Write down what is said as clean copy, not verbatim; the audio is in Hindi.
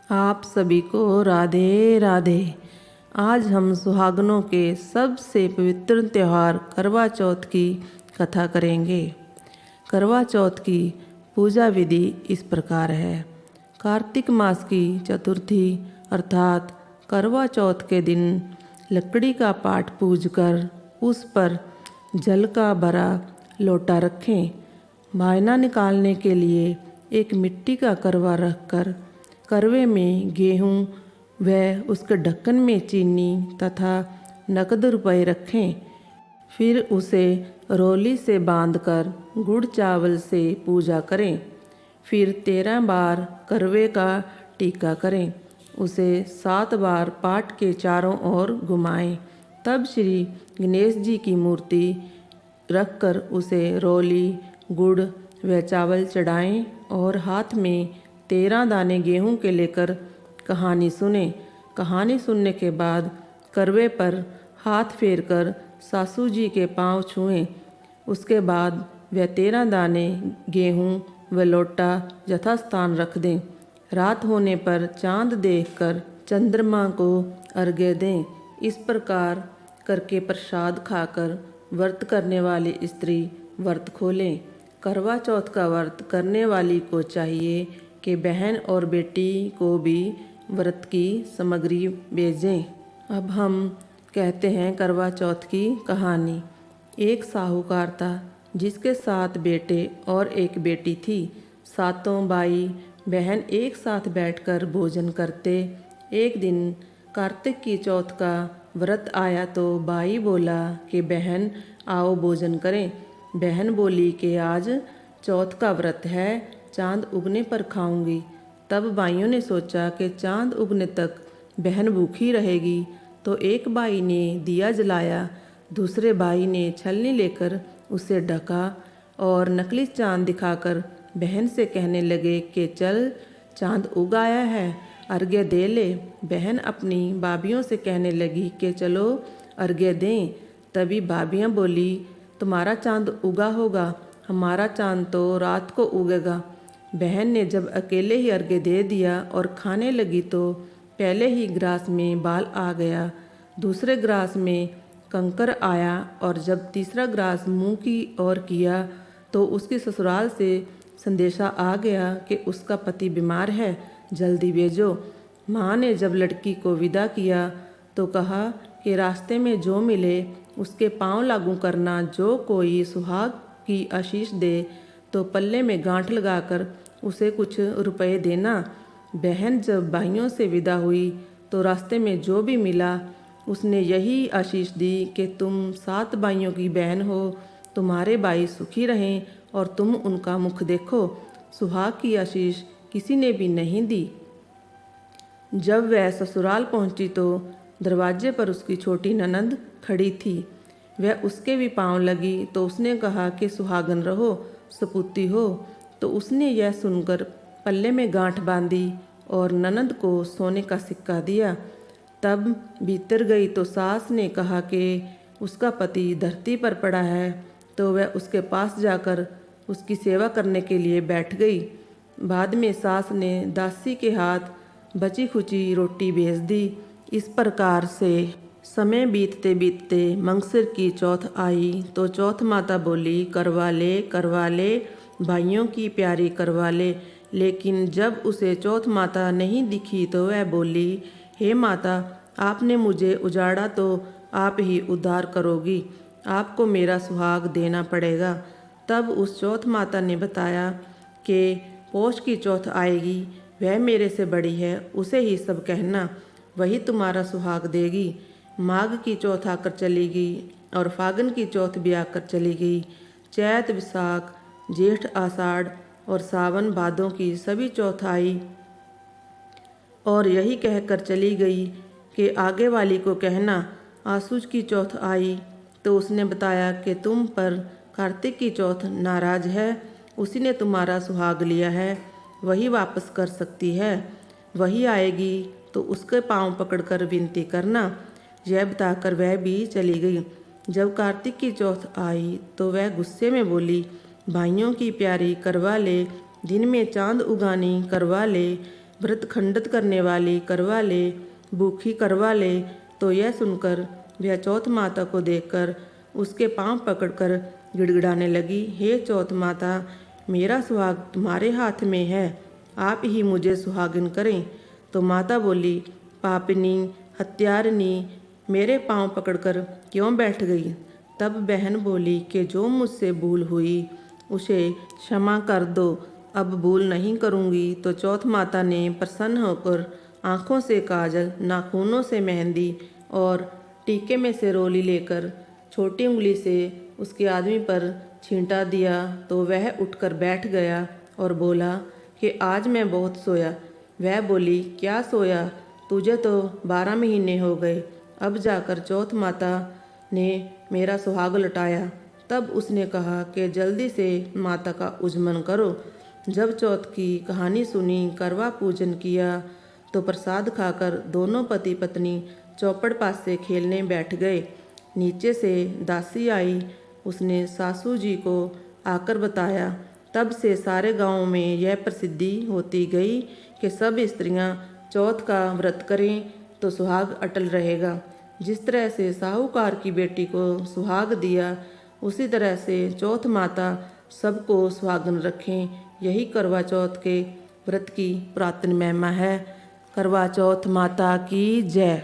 आप सभी को राधे राधे। आज हम सुहागनों के सबसे पवित्र त्यौहार करवा चौथ की कथा करेंगे। करवा चौथ की पूजा विधि इस प्रकार है। कार्तिक मास की चतुर्थी अर्थात करवा चौथ के दिन लकड़ी का पाट पूजकर उस पर जल का भरा लोटा रखें। मायना निकालने के लिए एक मिट्टी का करवा रखकर करवे में गेहूँ व उसके ढक्कन में चीनी तथा नकद रुपए रखें। फिर उसे रोली से बांधकर गुड़ चावल से पूजा करें। फिर 13 बार करवे का टीका करें। उसे 7 बार पाट के चारों ओर घुमाएं। तब श्री गणेश जी की मूर्ति रखकर उसे रोली गुड़ व चावल चढ़ाएं और हाथ में 13 दाने गेहूं के लेकर कहानी सुने। कहानी सुनने के बाद करवे पर हाथ फेरकर सासू जी के पांव छुएं। उसके बाद वह 13 दाने गेहूं व लोटा यथास्थान रख दें। रात होने पर चांद देखकर चंद्रमा को अर्घ्य दें। इस प्रकार करके प्रसाद खाकर व्रत करने वाली स्त्री व्रत खोलें। करवा चौथ का व्रत करने वाली को चाहिए कि बहन और बेटी को भी व्रत की सामग्री भेजें। अब हम कहते हैं करवा चौथ की कहानी। एक साहूकार था जिसके 7 बेटे और एक बेटी थी। सातों भाई बहन एक साथ बैठकर भोजन करते। एक दिन कार्तिक की चौथ का व्रत आया तो भाई बोला कि बहन आओ भोजन करें। बहन बोली कि आज चौथ का व्रत है, चांद उगने पर खाऊंगी। तब भाइयों ने सोचा कि चांद उगने तक बहन भूखी रहेगी, तो एक भाई ने दिया जलाया, दूसरे भाई ने छलनी लेकर उसे ढका और नकली चांद दिखाकर बहन से कहने लगे कि चल चांद उग आया है, अर्घ्य दे ले। बहन अपनी भाभियों से कहने लगी कि चलो अर्घ्य दें। तभी भाभियाँ बोली तुम्हारा चांद उगा होगा, हमारा चांद तो रात को उगेगा। बहन ने जब अकेले ही अर्घ्य दे दिया और खाने लगी तो पहले ही ग्रास में बाल आ गया, दूसरे ग्रास में कंकर आया और जब तीसरा ग्रास मुंह की ओर किया तो उसकी ससुराल से संदेशा आ गया कि उसका पति बीमार है, जल्दी भेजो। माँ ने जब लड़की को विदा किया तो कहा कि रास्ते में जो मिले उसके पांव लागू करना। जो कोई सुहाग की आशीष दे तो पल्ले में गांठ लगाकर उसे कुछ रुपए देना। बहन जब भाइयों से विदा हुई तो रास्ते में जो भी मिला उसने यही आशीष दी कि तुम 7 भाइयों की बहन हो, तुम्हारे भाई सुखी रहें और तुम उनका मुख देखो। सुहाग की आशीष किसी ने भी नहीं दी। जब वह ससुराल पहुंची तो दरवाजे पर उसकी छोटी ननद खड़ी थी। वह उसके भी पांव लगी तो उसने कहा कि सुहागन रहो, सपूती हो। तो उसने यह सुनकर पल्ले में गांठ बांधी और ननद को सोने का सिक्का दिया। तब भीतर गई तो सास ने कहा कि उसका पति धरती पर पड़ा है, तो वह उसके पास जाकर उसकी सेवा करने के लिए बैठ गई। बाद में सास ने दासी के हाथ बची खुची रोटी भेज दी। इस प्रकार से समय बीतते बीतते मंगसिर की चौथ आई तो चौथ माता बोली करवा ले भाइयों की प्यारी करवा ले। लेकिन जब उसे चौथ माता नहीं दिखी तो वह बोली हे माता, आपने मुझे उजाड़ा तो आप ही उद्धार करोगी, आपको मेरा सुहाग देना पड़ेगा। तब उस चौथ माता ने बताया कि पौष की चौथ आएगी, वह मेरे से बड़ी है, उसे ही सब कहना, वही तुम्हारा सुहाग देगी। माघ की चौथ आकर चली गई और फागुन की चौथ भी आकर चली गई। चैत विशाख जेठ आषाढ़ और सावन भादों की सभी चौथ आई और यही कहकर चली गई कि आगे वाली को कहना। आसूज की चौथ आई तो उसने बताया कि तुम पर कार्तिक की चौथ नाराज है, उसी ने तुम्हारा सुहाग लिया है, वही वापस कर सकती है। वही आएगी तो उसके पांव पकड़कर विनती करना। यह बताकर वह भी चली गई। जब कार्तिक की चौथ आई तो वह गुस्से में बोली भाइयों की प्यारी करवा ले, दिन में चांद उगानी करवा ले, व्रत खंडित करने वाली करवा ले, भूखी करवा ले। तो यह सुनकर वह चौथ माता को देखकर उसके पांव पकड़कर गिड़गिड़ाने लगी, हे चौथ माता, मेरा सुहाग तुम्हारे हाथ में है, आप ही मुझे सुहागिन करें। तो माता बोली, पापिनी, हत्यारिनी, मेरे पांव पकड़कर क्यों बैठ गई? तब बहन बोली कि जो मुझसे भूल हुई उसे क्षमा कर दो, अब भूल नहीं करूँगी। तो चौथ माता ने प्रसन्न होकर आँखों से काजल, नाखूनों से मेहंदी और टीके में से रोली लेकर छोटी उंगली से उसके आदमी पर छींटा दिया। तो वह उठकर बैठ गया और बोला कि आज मैं बहुत सोया। वह बोली, क्या सोया? तुझे तो 12 महीने हो गए, अब जाकर चौथ माता ने मेरा सुहाग लौटाया। तब उसने कहा कि जल्दी से माता का उजमन करो। जब चौथ की कहानी सुनी, करवा पूजन किया, तो प्रसाद खाकर दोनों पति पत्नी चौपड़ पास से खेलने बैठ गए। नीचे से दासी आई, उसने सासू जी को आकर बताया। तब से सारे गांव में यह प्रसिद्धि होती गई कि सब स्त्रियां चौथ का व्रत करें तो सुहाग अटल रहेगा। जिस तरह से साहूकार की बेटी को सुहाग दिया, उसी तरह से चौथ माता सबको सुहागन रखें। यही करवा चौथ के व्रत की पुरातन महिमा है। करवा चौथ माता की जय।